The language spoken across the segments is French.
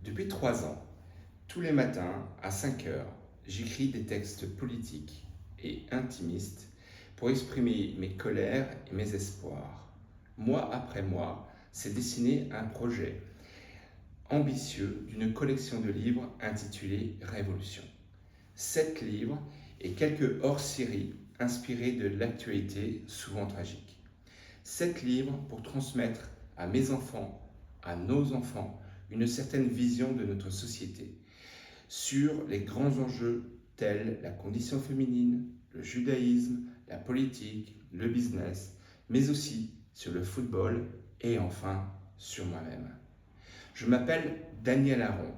Depuis 3 ans, tous les matins à 5 heures, j'écris des textes politiques et intimistes pour exprimer mes colères et mes espoirs. Mois après mois, s'est dessiné un projet ambitieux d'une collection de livres intitulée Révolution. 7 livres et quelques hors-séries inspirés de l'actualité souvent tragique. 7 livres pour transmettre à mes enfants, à nos enfants, une certaine vision de notre société sur les grands enjeux tels la condition féminine, le judaïsme, la politique, le business, mais aussi sur le football et enfin sur moi-même. Je m'appelle Daniel Aron,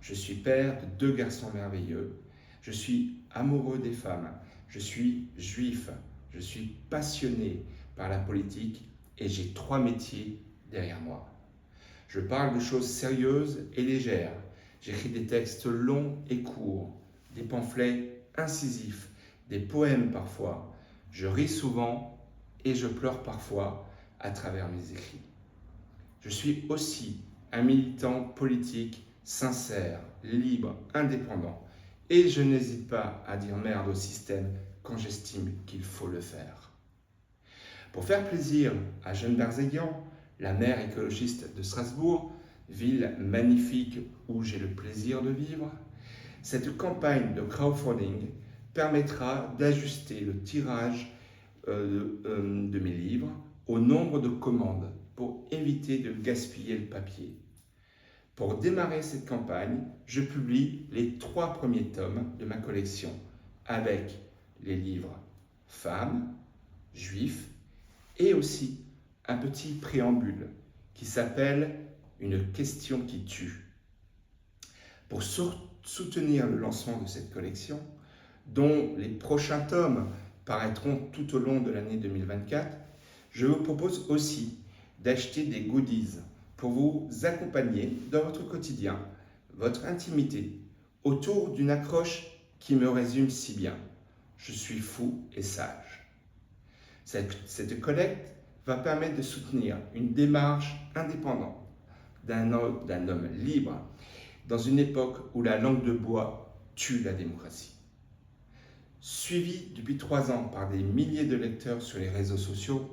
je suis père de 2 garçons merveilleux, je suis amoureux des femmes, je suis juif, je suis passionné par la politique et j'ai 3 métiers derrière moi. Je parle de choses sérieuses et légères. J'écris des textes longs et courts, des pamphlets incisifs, des poèmes parfois. Je ris souvent et je pleure parfois à travers mes écrits. Je suis aussi un militant politique sincère, libre, indépendant. Et je n'hésite pas à dire merde au système quand j'estime qu'il faut le faire. Pour faire plaisir à Jeanne Barzéguian, la maire écologiste de Strasbourg, ville magnifique où j'ai le plaisir de vivre, cette campagne de crowdfunding permettra d'ajuster le tirage de mes livres au nombre de commandes pour éviter de gaspiller le papier. Pour démarrer cette campagne, je publie les 3 premiers tomes de ma collection avec les livres Femmes, Juifs et aussi un petit préambule qui s'appelle Une question qui tue. Pour soutenir le lancement de cette collection, dont les prochains tomes paraîtront tout au long de l'année 2024, je vous propose aussi d'acheter des goodies pour vous accompagner dans votre quotidien, votre intimité, autour d'une accroche qui me résume si bien. Je suis fou et sage. Cette collecte va permettre de soutenir une démarche indépendante d'un homme libre dans une époque où la langue de bois tue la démocratie. Suivi depuis 3 ans par des milliers de lecteurs sur les réseaux sociaux,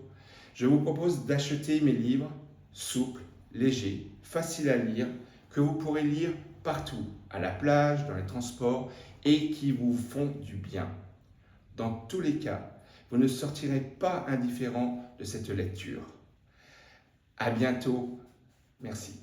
je vous propose d'acheter mes livres souples, légers, faciles à lire, que vous pourrez lire partout, à la plage, dans les transports, et qui vous font du bien. Dans tous les cas, vous ne sortirez pas indifférent de cette lecture. À bientôt. Merci.